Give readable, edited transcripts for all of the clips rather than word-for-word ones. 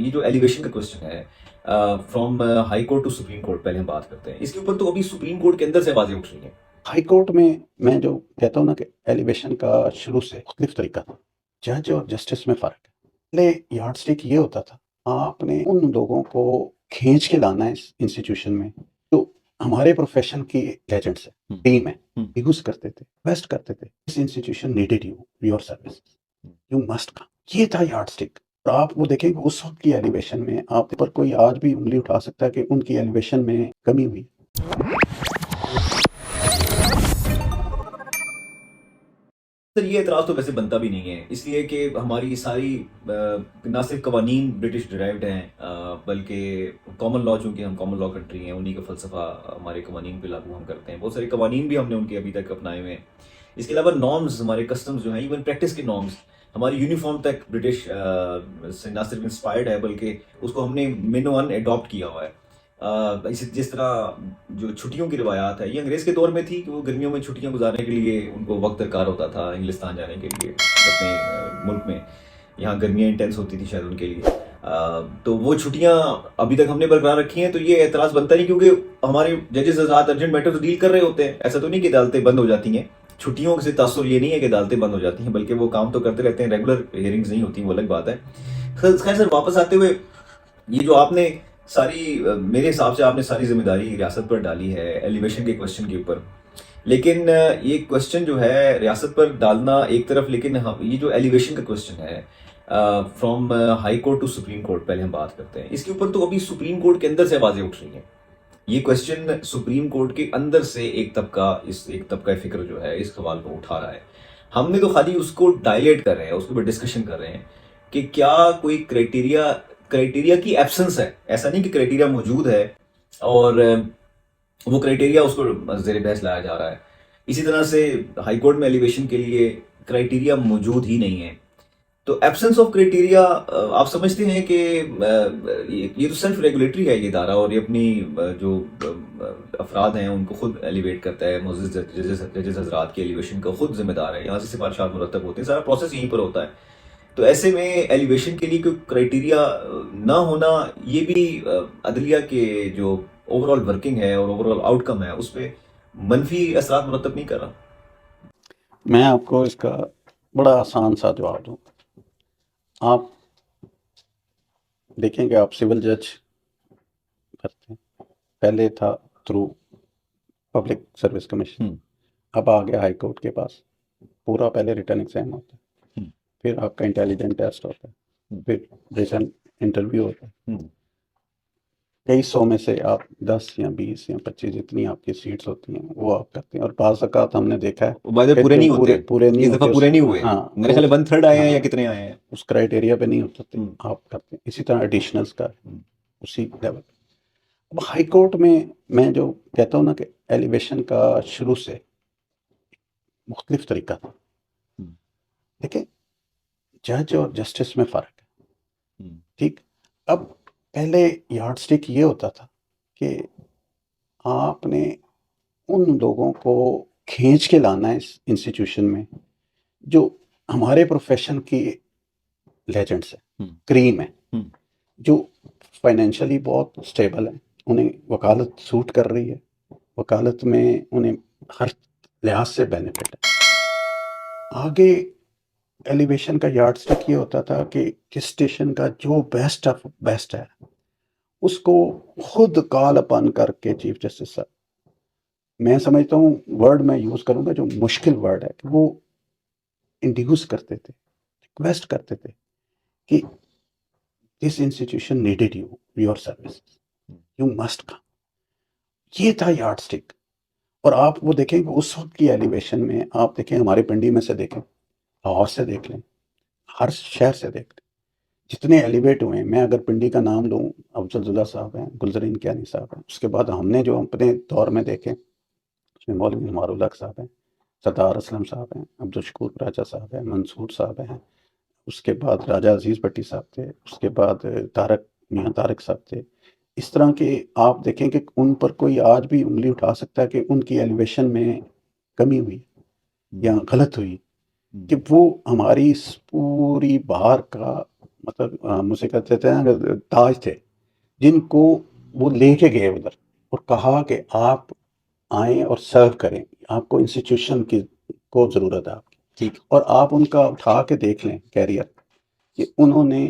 یہ جو ایلیویشن کا کوشچن ہے from High Court to Supreme Court, پہلے ہم بات کرتے ہیں اس کے اوپر. تو ابھی سپریم کورٹ کے اندر سے آوازیں اٹھ رہی ہیں. ہائی کورٹ میں جو کہتا ہوں نا کہ ایلیویشن کا شروع سے مختلف طریقہ تھا. جج اور جسٹس میں فرق ہے. پہلے یارڈ اسٹک یہ ہوتا تھا، آپ نے ان لوگوں کو کھینچ کے لانا ہے اس انسٹیٹیوشن میں جو ہمارے پروفیشن کی لیجنڈس ہے، ٹیم ہے، یوز کرتے تھے، بیسٹ کرتے تھے. اس institution needed you, your service, you must come. یہ تھا یارڈ اسٹک. اور آپ وہ دیکھیں کہ اس وقت کی ایلیویشن میں آپ پر کوئی آج بھی انگلی اٹھا سکتا ہے کہ ان کی ایلیویشن میں کمی ہوئی. سر یہ اعتراض تو ویسے بنتا بھی نہیں ہے، اس لیے کہ ہماری ساری نہ صرف قوانین برٹش ڈرائیوڈ ہیں بلکہ کامن لاء، چونکہ ہم کامن لاء کنٹری ہیں، انہی کا فلسفہ ہمارے قوانین پہ لاگو ہم کرتے ہیں. بہت سارے قوانین بھی ہم نے ان کے ابھی تک اپنائے ہوئے ہیں. اس کے علاوہ نارمز، ہمارے کسٹمز جو ہیں، ایون پریکٹس کے نارمز ہماری یونیفارم تک برٹش سے نہ صرف انسپائرڈ ہے بلکہ اس کو ہم نے من و ان اڈاپٹ کیا ہوا ہے. جس طرح جو چھٹیوں کی روایات ہے، یہ انگریز کے دور میں تھی کہ وہ گرمیوں میں چھٹیاں گزارنے کے لیے ان کو وقت درکار ہوتا تھا انگلستان جانے کے لیے اپنے ملک میں. یہاں گرمیاں انٹینس ہوتی تھی شاید ان کے لیے، تو وہ چھٹیاں ابھی تک ہم نے برقرار رکھی ہیں. تو یہ اعتراض بنتا نہیں کیونکہ ہمارے ججز حضرات ارجنٹ میٹرز ڈیل کر رہے ہوتے ہیں. ایسا تو نہیں کہ عدالتیں بند ہو جاتی ہیں. چھٹیوں سے تاثر یہ نہیں ہے کہ عدالتیں بند ہو جاتی ہیں، بلکہ وہ کام تو کرتے رہتے ہیں. ریگولر ہیئرنگز نہیں ہوتی، وہ الگ بات ہے. خیر سر، واپس آتے ہوئے، یہ جو آپ نے ساری، میرے حساب سے آپ نے ساری ذمہ داری ریاست پر ڈالی ہے ایلیویشن کے کوشچن کے اوپر. لیکن یہ کوشچن جو ہے ریاست پر ڈالنا ایک طرف، لیکن یہ جو ایلیویشن کا کوشچن ہے from High Court to Supreme Court, پہلے ہم بات کرتے ہیں اس کے اوپر. تو ابھی سپریم کورٹ کے اندر سے آوازیں اٹھ رہی ہیں. یہ کوشچن سپریم کورٹ کے اندر سے ایک طبقہ فکر جو ہے اس سوال کو اٹھا رہا ہے. ہم نے تو خالی اس کو ڈائلیٹ کر رہے ہیں، اس کے اوپر ڈسکشن کر رہے ہیں کہ کیا کوئی کرائٹیریا کی ایبسنس ہے. ایسا نہیں کہ کرائٹیریا موجود ہے اور وہ کرائٹیریا اس کو زیر بحث لایا جا رہا ہے. اسی طرح سے ہائی کورٹ میں ایلیویشن کے لیے کرائٹیریا موجود ہی نہیں ہے. تو ایبسنس آف کرائٹیریا، آپ سمجھتے ہیں کہ یہ تو سیلف ریگولیٹری ہے یہ ادارہ، اور یہ اپنی جو افراد ہیں ان کو خود ایلیویٹ کرتا ہے. معزز ججز حضرات کی ایلیویشن کا خود ذمہ دار ہے. یہاں سے سفارشات مرتب ہوتے ہیں، سارا پروسیس یہیں پر ہوتا ہے. تو ایسے میں ایلیویشن کے لیے کوئی کرائٹیریا نہ ہونا، یہ بھی عدلیہ کے جو اوور آل ورکنگ ہے اور اوور آل آؤٹ کم ہے اس پہ منفی اثرات مرتب نہیں کر رہا. میں آپ کو اس کا بڑا آسان سا جواب دوں. آپ دیکھیں کہ آپ سول جج کرتے ہیں، پہلے تھا تھرو پبلک سروس کمیشن، اب آ گیا ہائی کورٹ کے پاس. پورا پہلے ریٹن ایگزام ہوتا ہے، پھر آپ کا انٹیلیجنٹ ٹیسٹ ہوتا ہے، پھر ریٹن انٹرویو ہوتا ہے. کئی سو میں سے آپ 10 یا 20 یا 25 جتنی آپ کی سیٹس ہوتی ہیں وہ آپ کرتے ہیں. اور بعض اوقات ہم نے دیکھا ہے پورے نہیں ہوتے، پورے نہیں اس دفعہ ہوتے. پورے نہیں ہوئے. ہاں، میرے خیال میں 1/3 آئے ہیں یا کتنے آئے ہیں، اس کرائٹیریا پہ نہیں ہوتے آپ کرتے ہیں. اسی طرح ایڈیشنلز کا اسی لیول. اب ہائی کورٹ میں جو کہتا ہوں نا کہ ایلیویشن کا شروع سے مختلف طریقہ تھا. دیکھیں، جج اور جسٹس میں فرق ہے. ٹھیک. اب پہلے یارڈ اسٹک یہ ہوتا تھا کہ آپ نے ان لوگوں کو کھینچ کے لانا ہے اس انسٹیٹیوشن میں جو ہمارے پروفیشن کی لیجنڈس ہیں، کریم ہے، جو فائنینشلی بہت سٹیبل ہیں، انہیں وکالت سوٹ کر رہی ہے، وکالت میں انہیں ہر لحاظ سے بینیفٹ ہے. آگے ایلیویشن کا یارڈ اسٹک یہ ہوتا تھا کہ کس اسٹیشن کا جو بیسٹ آف بیسٹ ہے اس کو خود کال اپن کر کے چیف جسٹس صاحب، میں سمجھتا ہوں ورڈ میں یوز کروں گا جو مشکل ورڈ ہے، کہ وہ انڈیوس کرتے تھے، ریکویسٹ کرتے تھے کہ this institution needed you, your service, you must come. یہ تھا یارڈ اسٹک. اور آپ وہ دیکھیں کہ اس وقت کی ایلیویشن میں آپ دیکھیں، ہمارے پنڈی میں سے دیکھیں، لاہور سے دیکھ لیں، ہر شہر سے دیکھ لیں، جتنے ایلیویٹ ہوئے ہیں. میں اگر پنڈی کا نام لوں، افضل صاحب ہیں، گلزرین کیانی صاحب ہیں. اس کے بعد ہم نے جو اپنے دور میں دیکھے اس میں مولوی انوار الحق صاحب ہیں، سردار اسلم صاحب ہیں، عبدالشکور راجہ صاحب ہیں، منصور صاحب ہیں. اس کے بعد راجہ عزیز بٹی صاحب تھے. اس کے بعد میاں طارق صاحب تھے. اس طرح کے آپ دیکھیں کہ ان پر کوئی آج بھی انگلی اٹھا سکتا ہے کہ ان کی ایلیویشن میں کمی ہوئی یا غلط ہوئی، کہ وہ ہماری اس پوری بہار کا مطلب مجھے کہتے تھے نا تاج تھے جن کو وہ لے کے گئے ادھر اور کہا کہ آپ آئیں اور سرو کریں، آپ کو انسٹیٹیوشن کی کو ضرورت ہے آپ کی، ٹھیک، اور آپ ان کا اٹھا کے دیکھ لیں کیریئر کہ انہوں نے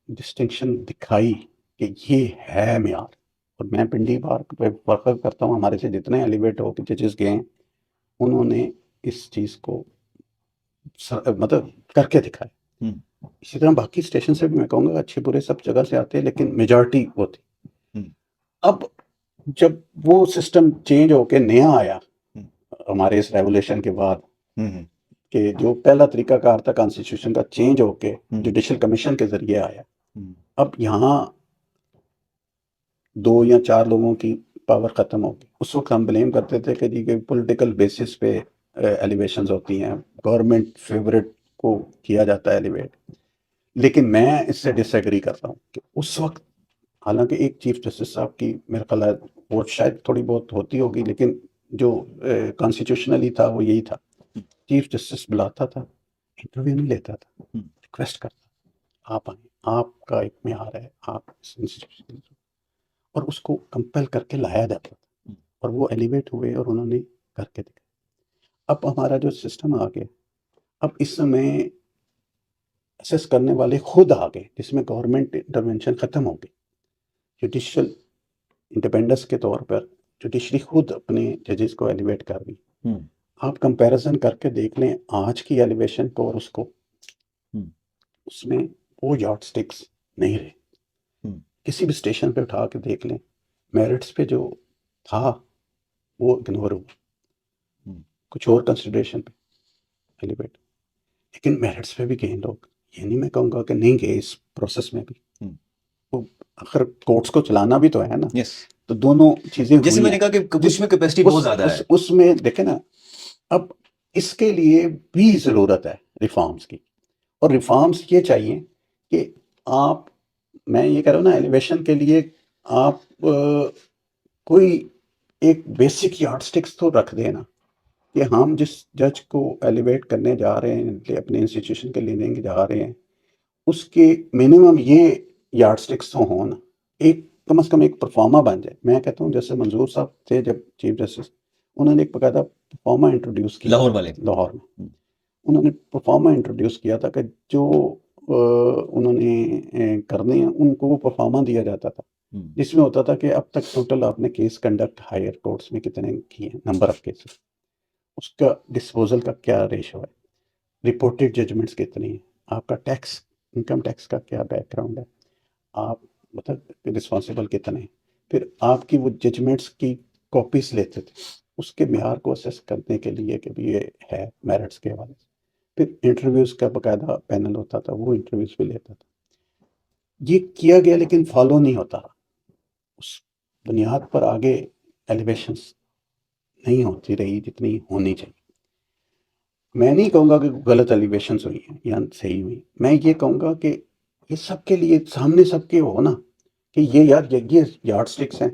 ڈسٹنکشن دکھائی کہ یہ ہے معیار. اور میں پنڈی پارک پہ فخر کرتا ہوں، ہمارے سے جتنے ایلیویٹ ہو کے ججز گئے ہیں انہوں نے اس چیز کو مطلب کر کے دکھایا. ہوں، اسی طرح باقی اسٹیشن سے بھی میں کہوں گا اچھے برے سب جگہ سے آتے ہیں، لیکن میجارٹی وہ تھی. ہوں، اب جب وہ سسٹم چینج ہو کے نیا آیا ہوں، ہمارے اس ریولیوشن کے بعد، ہوں، کہ جو پہلا طریقہ کار تھا کانسٹیٹیوشن کا چینج ہو کے ہوں، جوڈیشل کمیشن کے ذریعے آیا، ہوں، اب یہاں 2 یا 4 لوگوں کی پاور ختم ہوگی. اس وقت ہم بلیم کرتے تھے کہ جی کہ پولیٹیکل بیسس پہ ایلیویشنز ہوتی ہیں، گورنمنٹ فیورٹ کو کیا جاتا ہے ایلیویٹ. لیکن میں اس سے ڈس ایگری کرتا ہوں کہ اس وقت حالانکہ ایک چیف جسٹس صاحب کی میرے خیال ہے وہ شاید تھوڑی بہت ہوتی ہوگی، لیکن جو کانسٹیٹیوشنلی تھا وہ یہی تھا. چیف جسٹس بلاتا تھا، انٹرویو نہیں لیتا تھا، ریکویسٹ کرتا، آپ آئیں، آپ کا ایک معیار ہے، آپ اس انسٹیٹیوشن، اور اس کو کمپیل کر کے لایا جاتا تھا. اور وہ ایلیویٹ ہوئے اور انہوں نے کر کے دکھایا. اب ہمارا جو سسٹم آ گیا، اب اس میں اسیس کرنے والے خود آ گئے، جس میں گورنمنٹ انٹرونشن ختم ہو گئی. جوڈیشل انڈیپینڈنس کے طور پر جوڈیشری خود اپنے ججز کو ایلیویٹ کر رہی. آپ کمپیریزن کر کے دیکھ لیں آج کی ایلیویشن کو اور اس کو، اس میں وہ یارڈ سٹکس نہیں رہے. کسی بھی اسٹیشن پہ اٹھا کے دیکھ لیں، میرٹس پہ جو تھا وہ اگنور ہوا، کچھ اور کنسیڈریشن پہ ایلیویٹ. لیکن میرٹس پہ بھی گئے لوگ، یہ نہیں میں کہوں گا کہ نہیں گئے اس پروسیس میں بھی. وہ آخر کورٹس کو چلانا بھی تو ہے نا، یس، تو دونوں چیزیں جیسے ہوئی میں ہیں. نے کہا کہ کچھ میں کیپیسٹی بہت زیادہ ہے. اس میں دیکھیں نا، اب اس کے لیے بھی ضرورت ہے ریفارمز کی. اور ریفارمز یہ چاہیے کہ آپ، میں یہ کہہ رہا ہوں نا، ایلیویشن کے لیے آپ کوئی ایک بیسک یارڈ سٹکس تو رکھ دیں نا، کہ ہم جس جج کو ایلیویٹ کرنے جا رہے ہیں، اپنے انسٹیٹیوشن کے لینے جا رہے ہیں، اس کے منیمم یہ یارڈ سٹکس تو ہوں نا، ایک کم از کم ایک پرفارما بن جائے. میں کہتا ہوں جیسے منظور صاحب تھے جب چیف جسٹس، انہوں نے ایک باقاعدہ پرفارما انٹروڈیوس کیا لاہور والے، لاہور میں. انہوں نے پرفارما انٹروڈیوس کیا تھا کہ جو انہوں نے کرنے ہیں ان کو وہ پرفارما دیا جاتا تھا، جس میں ہوتا تھا کہ اب تک ٹوٹل آپ نے کیس کنڈکٹ ہائر کورٹس میں کتنے کیے ہیں، نمبر آف کیسز، اس کا ڈسپوزل کا کیا ریشو ہے، رپورٹڈ ججمنٹس کتنی ہیں، آپ کا ٹیکس، انکم ٹیکس کا کیا بیک گراؤنڈ ہے، آپ مطلب رسپانسیبل کتنے ہیں. پھر آپ کی وہ ججمنٹس کی کاپیز لیتے تھے اس کے معیار کو اسیس کرنے کے لیے کہ بھی یہ ہے میرٹس کے حوالے سے. پھر انٹرویوز کا باقاعدہ پینل ہوتا تھا، وہ انٹرویوز بھی لیتا تھا. یہ کیا گیا لیکن فالو نہیں ہوتا. اس بنیاد پر آگے ایلیویشنس نہیں ہوتی رہی جتنی ہونی چاہیے. میں نہیں کہوں گا کہ غلط ایلیویشنس ہوئی ہیں یا صحیح ہوئی، میں یہ کہوں گا کہ یہ سب کے لیے سامنے سب کے ہو نا، کہ یہ یارڈ سٹکس ہیں،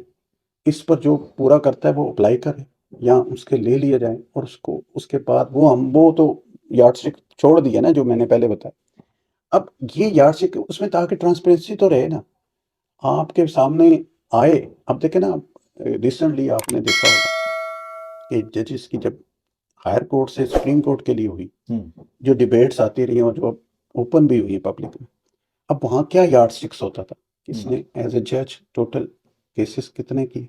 اس پر جو پورا کرتا ہے وہ اپلائی کرے یا اس کے لے لیا جائے، اور اس کو اس کے بعد وہ تو یارڈ سٹک چھوڑ دیا نا جو میں نے پہلے بتایا. اب یہ یارڈ سٹک اس میں تاکہ ٹرانسپیرنسی تو رہے نا، آپ کے سامنے آئے. اب دیکھیں نا، ریسنٹلی آپ نے دیکھا ہوگا کہ ججز کی جب ہائر کورٹ سے سپریم کورٹ کے لیے ہوئی، جو ڈیبیٹس آتی رہی اور جو اوپن بھی ہوئی پبلک میں، اب وہاں کیا یارڈ سٹکس ہوتا تھا، اس نے ایز اے جج ٹوٹل کیسز کتنے کی،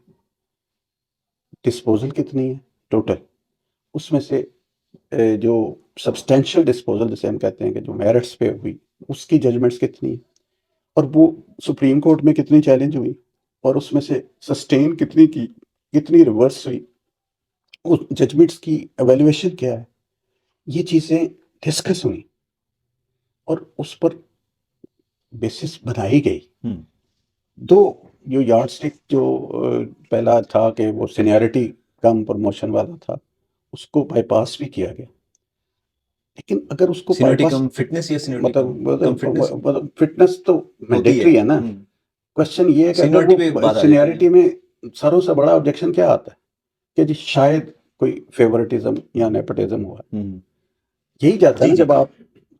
ڈسپوزل کتنی ہے ٹوٹل، اس میں سے جو سبسٹینشیل ڈسپوزل جسے ہم کہتے ہیں کہ جو میرٹس پہ ہوئی اس کی ججمنٹس کتنی ہیں، اور وہ سپریم کورٹ میں کتنی چیلنج ہوئی، اور اس میں سے سسٹین کتنی کی، کتنی ریورس ہوئی، اس ججمنٹس کی ایویلیویشن کیا ہے. یہ چیزیں ڈسکس ہوئیں اور اس پر بیسس بنائی گئی. دو جو یارڈ سٹک جو پہلا تھا کہ وہ سینیارٹی کم پروموشن والا تھا، اس کو بائی پاس بھی کیا گیا. لیکن اگر اس کو by seniority pass, come fitness یا سینیورٹی کم فٹنس مطلب فٹنس تو مینڈیٹری ہے نا. کوشچن یہ ہے کہ اگر سینیورٹی پہ وہ بات آ جاتی ہے. سینیارٹی میں ساروں سے بڑا آبجیکشن کیا آتا ہے کہ جی شاید کوئی فیورٹزم یا نیپوٹزم ہوا. یہی جاتا ہے نا جب آپ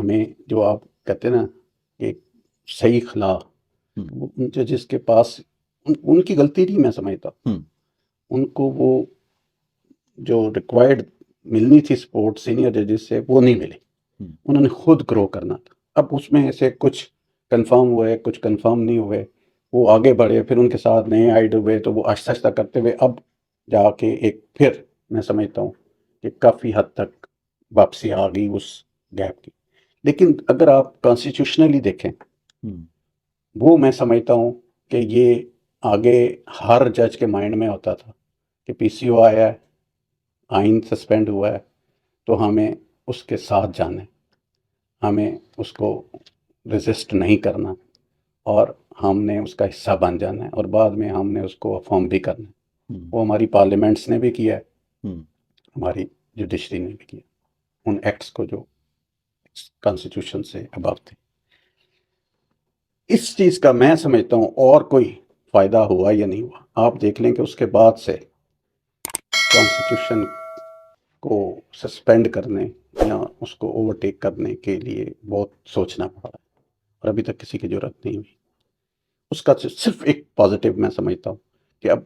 ہمیں جو آپ کہتے ہیں نا کہ صحیح خلا، وہ ان ججز کے پاس ان کی غلطی نہیں میں سمجھتا، ان کو وہ جو ریکوائرڈ ملنی تھی سپورٹ سینئر ججز سے وہ نہیں ملی، انہوں نے خود گرو کرنا تھا. اب اس میں سے کچھ کنفرم ہوئے، کچھ کنفرم نہیں ہوئے، وہ آگے بڑھے، پھر ان کے ساتھ نئے ایڈ ہوئے، تو وہ آہستہ آہستہ کرتے ہوئے اب جا کے ایک پھر میں سمجھتا ہوں کہ کافی حد تک واپسی آ گئی اس گیپ کی. لیکن اگر آپ کانسٹیٹیوشنلی دیکھیں، وہ میں سمجھتا ہوں کہ یہ آگے ہر جج کے مائنڈ میں ہوتا تھا کہ پی سی او آیا ہے، آئین سسپینڈ ہوا ہے، تو ہمیں اس کے ساتھ جانا ہے، ہمیں اس کو ریزسٹ نہیں کرنا، اور ہم نے اس کا حصہ بن جانا ہے، اور بعد میں ہم نے اس کو افارم بھی کرنا ہے. وہ ہماری پارلیمنٹس نے بھی کیا ہے، ہماری جوڈیشری نے بھی کیا ان ایکٹس کو جو کانسٹیٹیوشن سے ابو تھے. اس چیز کا میں سمجھتا ہوں اور کوئی فائدہ ہوا یا نہیں ہوا. آپ دیکھ لیں کہ اس کے بعد سے کانسٹیٹیوشن کو سسپینڈ کرنے یا اس کو اوورٹیک کرنے کے لیے بہت سوچنا پڑا ہے، اور ابھی تک کسی کی ضرورت نہیں ہوئی. اس کا صرف ایک پازیٹیو میں سمجھتا ہوں کہ اب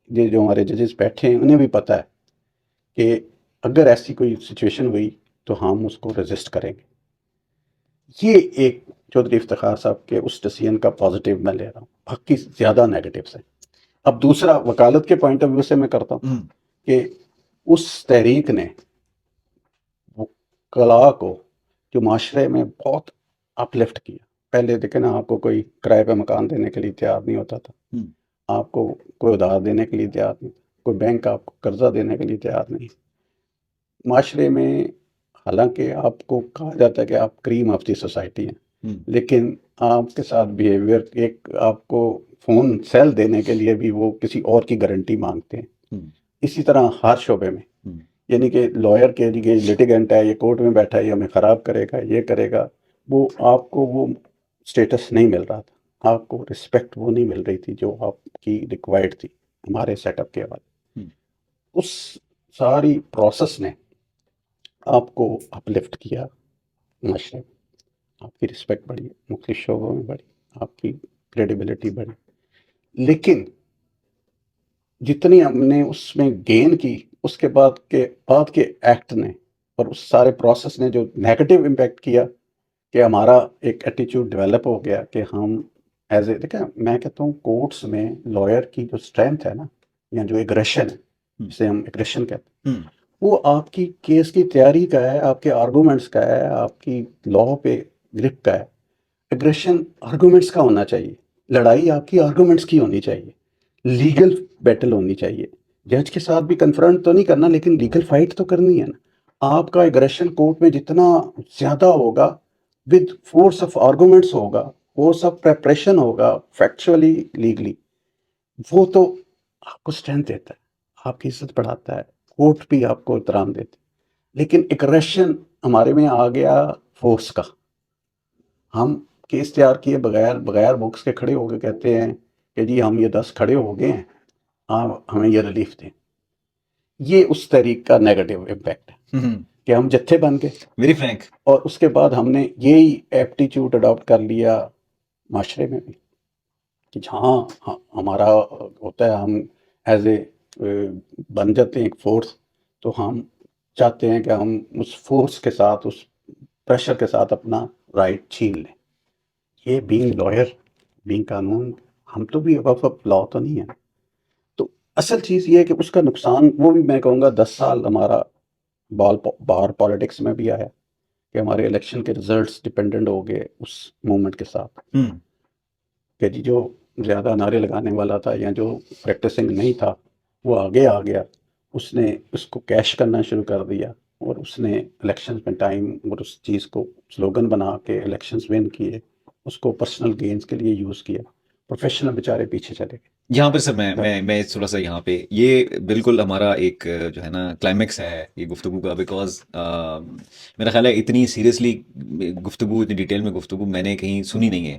یہ جو ہمارے ججز بیٹھے ہیں انہیں بھی پتہ ہے کہ اگر ایسی کوئی سچویشن ہوئی تو ہم اس کو ریزسٹ کریں گے. یہ ایک چودھری افتخار صاحب کے اس ڈیسیژن کا پازیٹیو میں لے رہا ہوں، باقی زیادہ نیگیٹو ہے. اب دوسرا وکالت کے پوائنٹ آف ویو سے میں کرتا ہوں کہ اس تحریک نے وکلاء کو جو معاشرے میں بہت اپ لفٹ کیا. پہلے دیکھیں نا، آپ کو کوئی کرائے پہ مکان دینے کے لیے تیار نہیں ہوتا تھا، آپ کو کوئی ادھار دینے کے لیے تیار نہیں تھا، کوئی بینک آپ کو قرضہ دینے کے لیے تیار نہیں. معاشرے میں حالانکہ آپ کو کہا جاتا ہے کہ آپ کریم آف دی سوسائٹی ہیں، لیکن آپ کے ساتھ بیہیویئر، ایک آپ کو فون سیل دینے کے لیے بھی وہ کسی اور کی گارنٹی مانگتے ہیں. اسی طرح ہر شعبے میں، یعنی کہ لائر کے لیے لیٹیگنٹ ہے، یہ کورٹ میں بیٹھا ہے، یہ ہمیں خراب کرے گا، یہ کرے گا، وہ آپ کو وہ سٹیٹس نہیں مل رہا تھا، آپ کو رسپیکٹ وہ نہیں مل رہی تھی جو آپ کی ریکوائرڈ تھی ہمارے سیٹ اپ کے حوالے. اس ساری پروسیس نے آپ کو اپ لفٹ کیا، معاشرے میں آپ کی رسپیکٹ بڑھی، مختلف شعبوں میں بڑھی، آپ کی کریڈیبلٹی بڑھی. لیکن جتنی ہم نے اس میں گین کی، اس کے بعد کے ایکٹ نے اور اس سارے پروسیس نے جو نیگیٹو امپیکٹ کیا کہ ہمارا ایک ایٹیچیوڈ ڈیولپ ہو گیا کہ ہم ایز اے، دیکھیں میں کہتا ہوں کورٹس میں لائر کی جو اسٹرینتھ ہے نا، یا جو ایگریشن ہے، جسے ہم ایگریشن کہتے ہیں، وہ آپ کی کیس کی تیاری کا ہے، آپ کے آرگومنٹس کا ہے، آپ کی لا پہ گرپ کا ہے. ایگریشن آرگومنٹس کا ہونا چاہیے، لڑائی آپ کی آرگومنٹس کی ہونی چاہیے، لیگل بیٹل ہونی چاہیے. جج کے ساتھ بھی کنفرنٹ تو نہیں کرنا، لیکن لیگل فائٹ تو کرنی ہے نا. آپ کا ایگریشن کورٹ میں جتنا زیادہ ہوگا، ود فورس آف آرگومنٹس ہوگا، فورس آف پریپریشن ہوگا، فیکچولی لیگلی، وہ تو آپ کو اسٹرینتھ دیتا ہے، آپ کی عزت بڑھاتا ہے، کورٹ بھی آپ کو احترام دیتے. لیکن ایگریشن ہمارے میں آ گیا فورس کا. ہم کیس تیار کیے بغیر بکس کے کھڑے ہو کے کہتے ہیں کہ جی ہم یہ 10 کھڑے ہو گئے ہیں، آپ ہمیں یہ ریلیف دیں. یہ اس تحریک کا نیگیٹو امپیکٹ ہے کہ ہم جتھے بن گئے ویری فرینک. اور اس کے بعد ہم نے یہی ایپٹیچیوڈ اڈاپٹ کر لیا معاشرے میں بھی کہ جہاں ہمارا ہوتا ہے، ہم ایز اے بن جاتے ہیں ایک فورس، تو ہم چاہتے ہیں کہ ہم اس فورس کے ساتھ، اس پریشر کے ساتھ اپنا رائٹ چھین لیں. یہ بینگ لائر، بینگ قانون، ہم تو بھی ابو لا تو نہیں ہے. تو اصل چیز یہ ہے کہ اس کا نقصان، وہ بھی میں کہوں گا 10 سال ہمارا باہر پالیٹکس میں بھی آیا کہ ہمارے الیکشن کے ریزلٹس ڈپینڈنٹ ہو گئے اس موومنٹ کے ساتھ کہ جی جو زیادہ نعرے لگانے والا تھا یا جو پریکٹسنگ نہیں تھا وہ آگے آ گیا، اس نے اس کو کیش کرنا شروع کر دیا، اور اس نے الیکشن میں ٹائم اور اس چیز کو سلوگن بنا کے الیکشنز ون کیے، اس کو پرسنل گینز کے لیے یوز کیا. پروفیشنل بیچارے پیچھے چلے گئے. یہاں پر سر میں تھوڑا سا یہاں پہ یہ بالکل ہمارا ایک جو ہے نا کلائمیکس ہے یہ گفتگو کا، بیکاز میرا خیال ہے اتنی سیریسلی گفتگو، اتنی ڈیٹیل میں گفتگو میں نے کہیں سنی نہیں ہے.